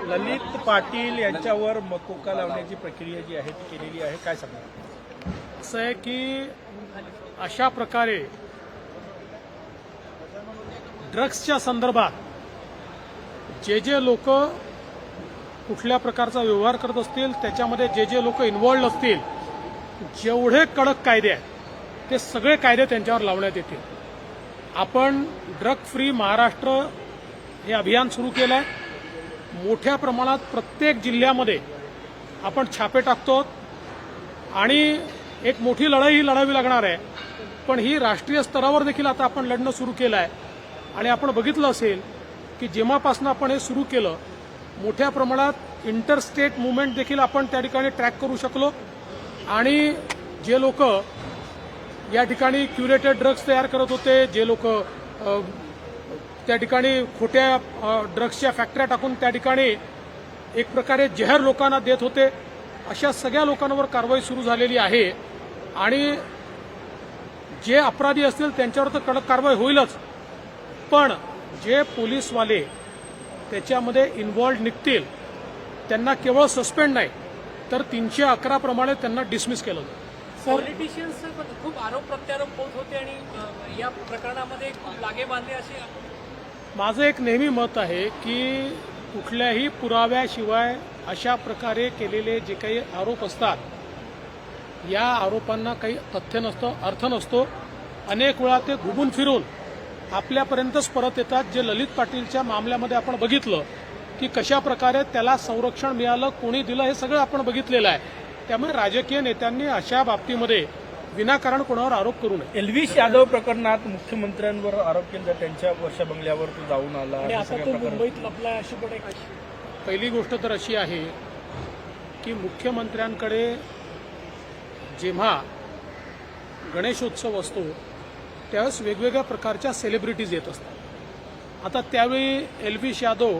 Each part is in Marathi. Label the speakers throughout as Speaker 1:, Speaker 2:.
Speaker 1: ललित पाटील यांच्यावर मकोका लावण्याची प्रक्रिया जी आहे ती केलेली आहे, काय सांगणार?
Speaker 2: असं आहे की अशा प्रकारे ड्रग्सच्या संदर्भात जे लोक कुठल्या प्रकारचा व्यवहार करत असतील, त्याच्यामध्ये जे लोक इन्व्हॉल्ड असतील, जेवढे कडक कायदे आहेत ते सगळे कायदे त्यांच्यावर लावण्यात येतील. आपण ड्रग फ्री महाराष्ट्र हे अभियान सुरू केलं आहे. मोठ्या प्रमाणात प्रत्येक जिल्ह्यामध्ये आपण छापे टाकतो आणि एक मोठी लढाई लढावी लागणार आहे. पण ही राष्ट्रीय स्तरावर देखील आता आपण लढणं सुरू केलं आहे. आणि आपण बघितलं असेल की जेव्हापासून आपण हे सुरू केलं, मोठ्या प्रमाणात इंटरस्टेट मुवमेंट देखील आपण त्या ठिकाणी ट्रॅक करू शकलो. आणि जे लोक या ठिकाणी क्युरेटेड ड्रग्स तयार करत होते, जे लोक त्या ठिकाणी खोट्या ड्रग्सच्या फॅक्टऱ्या टाकून त्या ठिकाणी एक प्रकारे जहर लोकांना देत होते, अशा सगळ्या लोकांवर कारवाई सुरू झालेली आहे. आणि जे अपराधी असतील त्यांच्यावर तर कडक कारवाई होईलच, पण जे पोलीसवाले त्याच्यामध्ये इन्व्हॉल्ड निघतील त्यांना केवळ सस्पेंड नाही तर 311 प्रमाणे त्यांना डिसमिस केलं.
Speaker 3: पॉलिटिशियन्स खूप आरोप प्रत्यारोप होत होते आणि या प्रकरणामध्ये खूप लागे बांधले असे.
Speaker 2: माझं एक नेहमी मत आहे की कुठल्याही पुराव्याशिवाय अशा प्रकारे केलेले जे काही आरोप असतात, या आरोपांना काही तथ्य नसतं, अर्थ नसतो. अनेक वेळा ते घुमून फिरून आपल्यापर्यंतच परत येतात. जे ललित पाटीलच्या मामल्यामध्ये आपण बघितलं की कशा प्रकारे त्याला संरक्षण मिळालं, कोणी दिलं, हे सगळं आपण बघितलेलं आहे. त्यामुळे राजकीय नेत्यांनी अशा बाबतीमध्ये विनाकारण कोणावर आरोप करू नये.
Speaker 1: एल्विश यादव प्रकरणात मुख्यमंत्र्यांवर आरोप केला, त्यांच्या वर्षा बंगल्यावर तो जाऊन आला.
Speaker 3: आता तो मुंबईत लपलाय अशी पण एक.
Speaker 2: पहिली गोष्ट तर अशी आहे की मुख्यमंत्र्यांकडे जेव्हा गणेशोत्सव असतो त्यावेळेस वेगवेगळ्या प्रकारच्या सेलिब्रिटीज येत असतात. आता त्यावेळी एल्विश यादव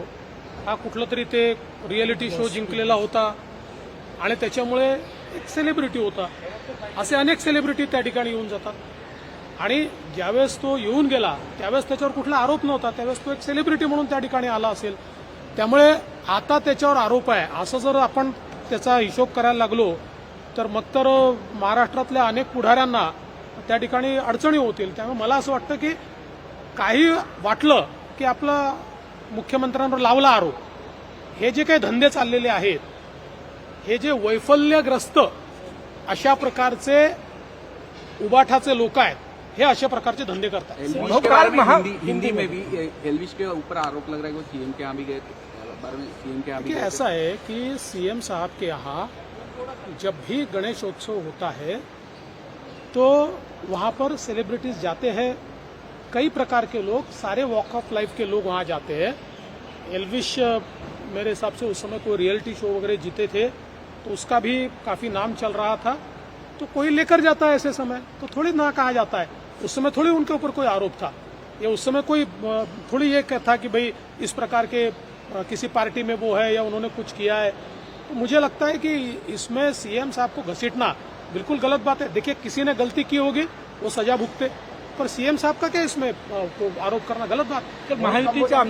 Speaker 2: हा कुठला तरी ते रिएलिटी शो जिंकलेला होता आणि त्याच्यामुळे एक सेलिब्रिटी होता. असे अनेक सेलिब्रिटी त्या ठिकाणी येऊन जातात. आणि ज्यावेळेस तो येऊन गेला त्यावेळेस त्याच्यावर कुठला आरोप नव्हता, त्यावेळेस तो एक सेलिब्रिटी म्हणून त्या ठिकाणी आला असेल. त्यामुळे आता त्याच्यावर आरोप आहे असं जर आपण त्याचा हिशोब करायला लागलो तर मग तर महाराष्ट्रातल्या अनेक पुढाऱ्यांना त्या ठिकाणी अडचणी होतील. त्यामुळे मला असं वाटतं की काही वाटलं की आपला मुख्यमंत्र्यांवर लावला आरोप, हे जे काही धंदे चाललेले आहेत, हे जे वैफल्यग्रस्त अशा प्रकारचे उबाठाचे लोक आहेत, हे अशा प्रकारचे धंदे करतात.
Speaker 4: हिंदी में भी एल्विश के ऊपर आरोप लग रहा है कि वो सीएम के यहाँ भी गए, सीएम के यहाँ भी गए.
Speaker 2: ऐसा है कि सीएम साहब के यहाँ जब भी गणेशोत्सव होता है तो वहाँ पर सेलिब्रिटीज जाते हैं, कई प्रकार के लोग, सारे वॉक ऑफ लाइफ के लोग वहाँ जाते हैं. एल्विश मेरे हिसाब से उस समय कोई रियलिटी शो वगैरह जीते थे तो उसका भी काफी नाम चल रहा था. तो कोई लेकर जाता है ऐसे समय तो थोड़ी ना कहा जाता है. उस समय थोड़ी उनके ऊपर कोई आरोप था, या उस समय कोई थोड़ी ये था कि भाई इस प्रकार के किसी पार्टी में वो है या उन्होंने कुछ किया है. तो मुझे लगता है कि इसमें सीएम साहब को घसीटना बिल्कुल गलत बात है. देखिए, किसी ने गलती की होगी वो सजा भुगते, पर सीएम साहब का क्या इसमें आरोप करना गलत बात.
Speaker 1: महायुतीच्या